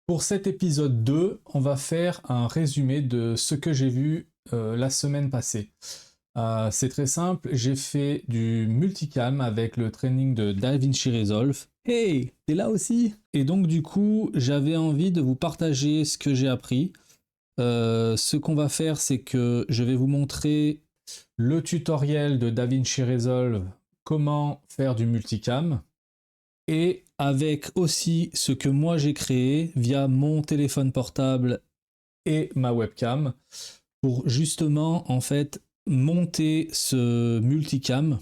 Pour cet épisode 2, on va faire un résumé de ce que j'ai vu la semaine passée. C'est très simple, j'ai fait du multicam avec le training de DaVinci Resolve. Hey, t'es là aussi? Et donc du coup, j'avais envie de vous partager ce que j'ai appris. Ce qu'on va faire, c'est que je vais vous montrer le tutoriel de DaVinci Resolve, comment faire du multicam. Et avec aussi ce que moi j'ai créé via mon téléphone portable et ma webcam pour justement en fait monter ce multicam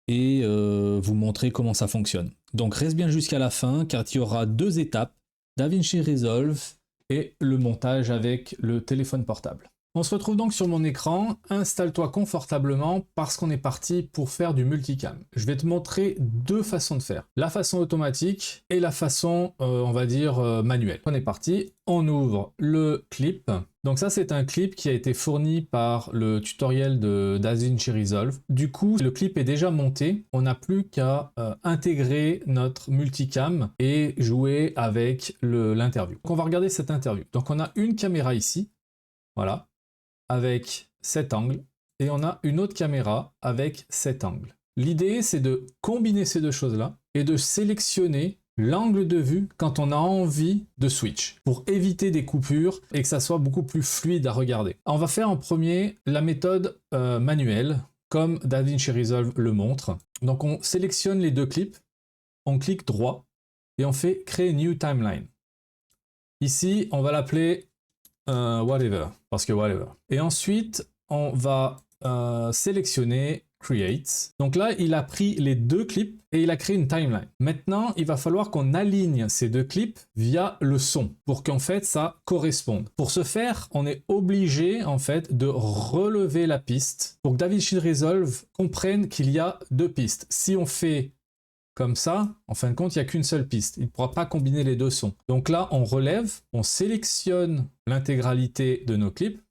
et vous montrer comment ça fonctionne. Donc reste bien jusqu'à la fin car il y aura deux étapes, DaVinci Resolve et le montage avec le téléphone portable. On se retrouve donc sur mon écran, installe-toi confortablement parce qu'on est parti pour faire du multicam. Je vais te montrer deux façons de faire, la façon automatique et la façon, on va dire, manuelle. On est parti, on ouvre le clip. Donc ça c'est un clip qui a été fourni par le tutoriel de DaVinci Resolve. Du coup, le clip est déjà monté, on n'a plus qu'à intégrer notre multicam et jouer avec l'interview. Donc on va regarder cette interview. Donc on a une caméra ici, voilà, avec cet angle, et on a une autre caméra avec cet angle. L'idée, c'est de combiner ces deux choses-là et de sélectionner l'angle de vue quand on a envie de switch, pour éviter des coupures et que ça soit beaucoup plus fluide à regarder. On va faire en premier la méthode manuelle, comme DaVinci Resolve le montre. Donc on sélectionne les deux clips, on clique droit, et on fait Créer New Timeline. Ici, on va l'appeler whatever, parce que whatever. Et ensuite, on va sélectionner Create. Donc là, il a pris les deux clips et il a créé une timeline. Maintenant, il va falloir qu'on aligne ces deux clips via le son pour qu'en fait ça corresponde. Pour ce faire, on est obligé en fait de relever la piste pour que DaVinci Resolve comprenne qu'il y a deux pistes. Si on fait comme ça, en fin de compte, il n'y a qu'une seule piste. Il ne pourra pas combiner les deux sons. Donc là, on relève, on sélectionne l'intégralité de nos clips,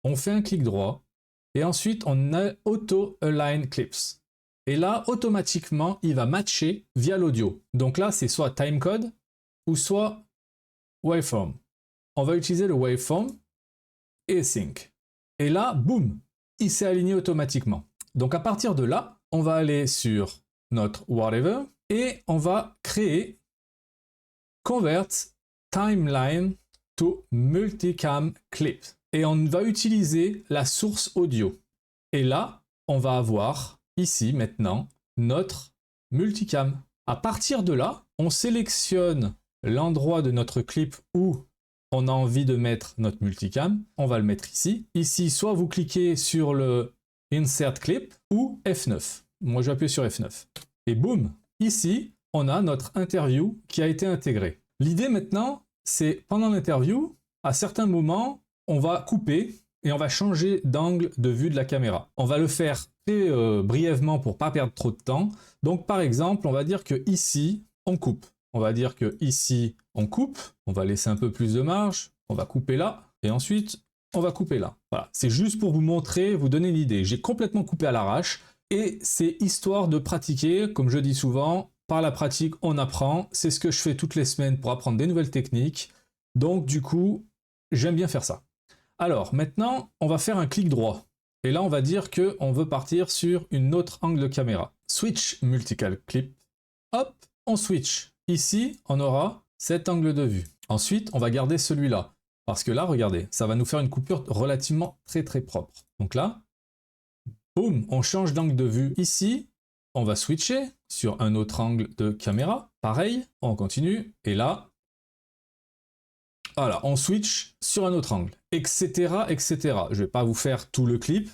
on fait un clic droit, et ensuite on a Auto-Align Clips. Et là, automatiquement, il va matcher via l'audio. Donc là, c'est soit timecode ou soit waveform. On va utiliser le waveform et sync. Et là, boum, il s'est aligné automatiquement. Donc à partir de là, on va aller sur notre whatever et on va créer Convert Timeline to Multicam Clip. Et on va utiliser la source audio. Et là, on va avoir ici maintenant notre multicam. À partir de là, on sélectionne l'endroit de notre clip où on a envie de mettre notre multicam. On va le mettre ici. Ici, soit vous cliquez sur le Insert Clip ou F9. Moi, je vais appuyer sur F9. Et boum, ici, on a notre interview qui a été intégrée. L'idée maintenant, c'est pendant l'interview, à certains moments, on va couper et on va changer d'angle de vue de la caméra. On va le faire très brièvement pour ne pas perdre trop de temps. Donc, par exemple, on va dire que ici, on coupe. On va dire que ici, on coupe. On va laisser un peu plus de marge. On va couper là. Et ensuite, on va couper là. Voilà, c'est juste pour vous montrer, vous donner l'idée. J'ai complètement coupé à l'arrache. Et c'est histoire de pratiquer, comme je dis souvent, par la pratique on apprend, c'est ce que je fais toutes les semaines pour apprendre des nouvelles techniques, donc du coup j'aime bien faire ça. Alors maintenant on va faire un clic droit, et là on va dire qu'on veut partir sur une autre angle de caméra. Switch Multical Clip, hop, on switch. Ici on aura cet angle de vue. Ensuite on va garder celui-là, parce que là regardez, ça va nous faire une coupure relativement très propre. Donc là, boum, on change d'angle de vue. Ici, on va switcher sur un autre angle de caméra. Pareil, on continue. Et là, voilà, on switch sur un autre angle, etc., etc. Je ne vais pas vous faire tout le clip.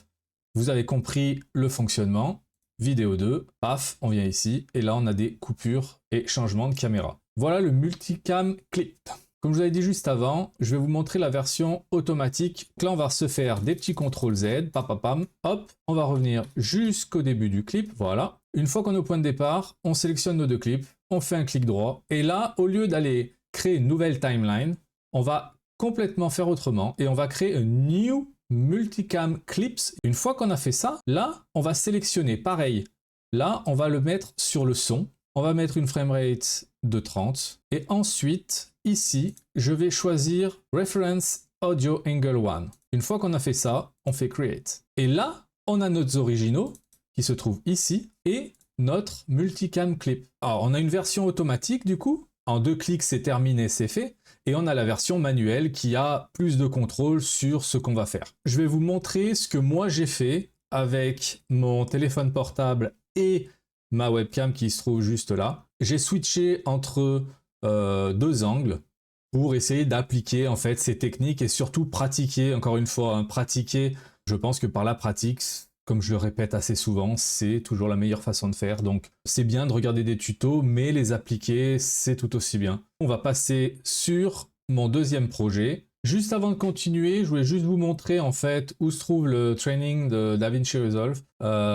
Vous avez compris le fonctionnement. Vidéo 2, paf, on vient ici. Et là, on a des coupures et changements de caméra. Voilà le multicam clip. Comme je vous avais dit juste avant, je vais vous montrer la version automatique. Là, on va se faire des petits CTRL Z, papapam, hop, on va revenir jusqu'au début du clip, voilà. Une fois qu'on est au point de départ, on sélectionne nos deux clips, on fait un clic droit, et là, au lieu d'aller créer une nouvelle timeline, on va complètement faire autrement, et on va créer un New Multicam Clips. Une fois qu'on a fait ça, là, on va sélectionner, pareil, là, on va le mettre sur le son, On va mettre une framerate de 30. Et ensuite, ici, je vais choisir Reference Audio Angle 1. Une fois qu'on a fait ça, on fait Create. Et là, on a nos originaux qui se trouvent ici et notre multicam clip. Alors, on a une version automatique du coup. En 2 clics, c'est terminé, c'est fait. Et on a la version manuelle qui a plus de contrôle sur ce qu'on va faire. Je vais vous montrer ce que moi j'ai fait avec mon téléphone portable et ma webcam qui se trouve juste là. J'ai switché entre 2 angles pour essayer d'appliquer en fait ces techniques et surtout pratiquer, encore une fois, hein, pratiquer. Je pense que par la pratique, comme je le répète assez souvent, c'est toujours la meilleure façon de faire. Donc c'est bien de regarder des tutos, mais les appliquer, c'est tout aussi bien. On va passer sur mon deuxième projet. Juste avant de continuer, je voulais juste vous montrer en fait où se trouve le training de DaVinci Resolve.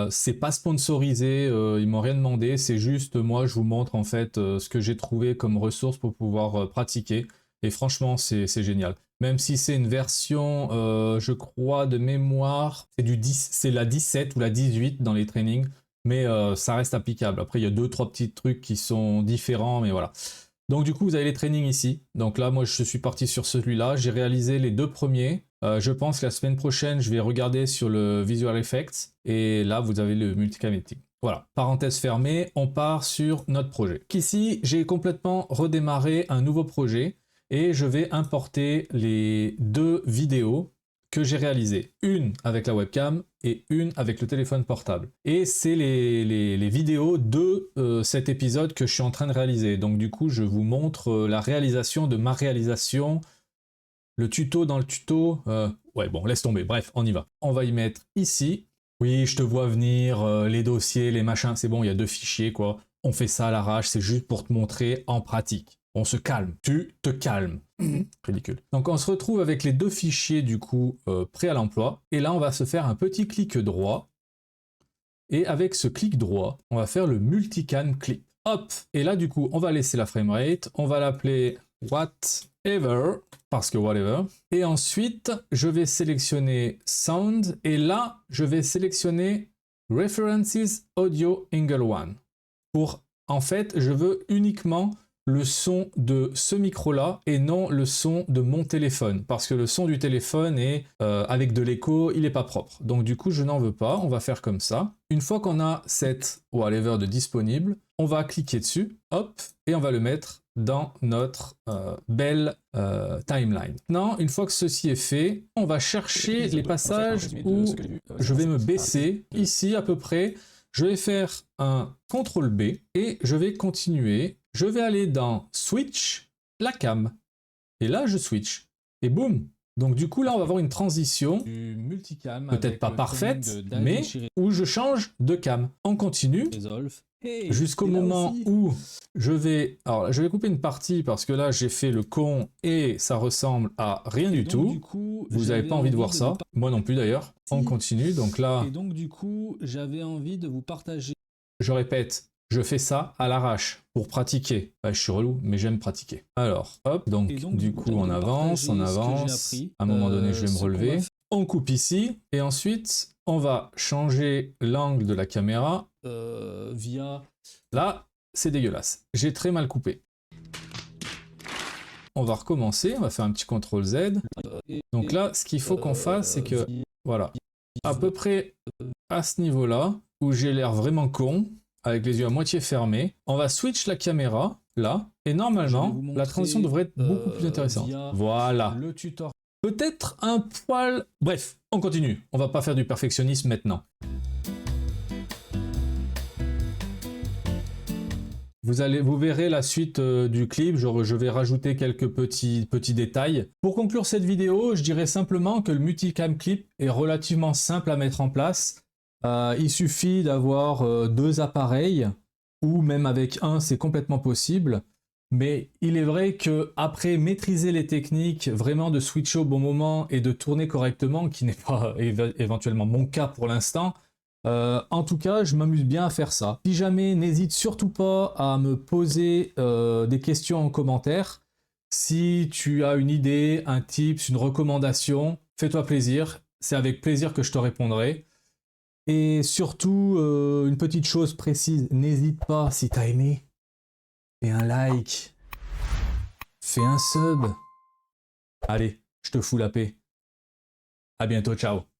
C'est pas sponsorisé, ils m'ont rien demandé, c'est juste moi je vous montre en fait ce que j'ai trouvé comme ressources pour pouvoir pratiquer. Et franchement, c'est génial. Même si c'est une version, je crois, de mémoire, c'est la 17 ou la 18 dans les trainings, mais ça reste applicable. Après, il y a 2-3 petits trucs qui sont différents, mais voilà. Donc du coup, vous avez les trainings ici. Donc là, moi, je suis parti sur celui-là. J'ai réalisé les 2 premiers. Je pense que la semaine prochaine, je vais regarder sur le Visual Effects. Et là, vous avez le Multicam Editing. Voilà, parenthèse fermée, on part sur notre projet. Ici, j'ai complètement redémarré un nouveau projet. Et je vais importer les 2 vidéos que j'ai réalisées. Une avec la webcam et une avec le téléphone portable. Et c'est les vidéos de cet épisode que je suis en train de réaliser. Donc du coup, je vous montre la réalisation de ma réalisation, le tuto dans le tuto. Ouais, bon, laisse tomber. Bref, on y va. On va y mettre ici. Oui, je te vois venir, les dossiers, les machins. C'est bon, il y a 2 fichiers, quoi. On fait ça à l'arrache, c'est juste pour te montrer en pratique. On se calme, tu te calmes. Ridicule. Donc on se retrouve avec les 2 fichiers du coup prêts à l'emploi. Et là on va se faire un petit clic droit. Et avec ce clic droit, on va faire le multicam clip. Hop. Et là du coup on va laisser la framerate. On va l'appeler whatever. Parce que whatever. Et ensuite je vais sélectionner sound. Et là je vais sélectionner references audio angle 1. Pour en fait je veux uniquement le son de ce micro-là et non le son de mon téléphone. Parce que le son du téléphone est avec de l'écho, il n'est pas propre. Donc du coup, je n'en veux pas. On va faire comme ça. Une fois qu'on a cette whatever de disponible, on va cliquer dessus, hop, et on va le mettre dans notre belle timeline. Maintenant, une fois que ceci est fait, on va chercher les passages où je vais me baisser, ici à peu près. Je vais faire un CTRL B et je vais continuer. Je vais aller dans Switch, la cam. Et là, je switch. Et boum. Donc du coup, là, on va avoir une transition, peut-être pas parfaite, mais où je change de cam. On continue jusqu'au moment où je vais... Alors, je vais couper une partie parce que là, j'ai fait le con et ça ressemble à rien du tout. Du coup, vous n'avez pas envie de voir ça. Moi non plus d'ailleurs. On continue. Donc là... Et donc du coup, j'avais envie de vous partager... Je répète, je fais ça à l'arrache pour pratiquer. Ouais, je suis relou, mais j'aime pratiquer. Alors, hop, donc du coup, on avance, on avance. À un moment donné, je vais me relever. On coupe ici, et ensuite, on va changer l'angle de la caméra via... Là, c'est dégueulasse. J'ai très mal coupé. On va recommencer, on va faire un petit CTRL Z. Donc là, ce qu'il faut qu'on fasse, c'est que, voilà, à peu près à ce niveau-là, où j'ai l'air vraiment con, avec les yeux à moitié fermés, on va switch la caméra, là, et normalement, la transition devrait être beaucoup plus intéressante. Voilà. Le tutoriel. Peut-être un poil... Bref, on continue. On va pas faire du perfectionnisme maintenant. Vous verrez la suite du clip, je vais rajouter quelques petits détails. Pour conclure cette vidéo, je dirais simplement que le multicam clip est relativement simple à mettre en place. Il suffit d'avoir 2 appareils, ou même avec un, c'est complètement possible. Mais il est vrai que après maîtriser les techniques, vraiment de switcher au bon moment et de tourner correctement, qui n'est pas éventuellement mon cas pour l'instant, en tout cas, je m'amuse bien à faire ça. Si jamais, n'hésite surtout pas à me poser des questions en commentaire. Si tu as une idée, un tips, une recommandation, fais-toi plaisir. C'est avec plaisir que je te répondrai. Et surtout, une petite chose précise, n'hésite pas, si tu as aimé, Fais un like. Fais un sub. Allez, je te fous la paix. À bientôt, ciao.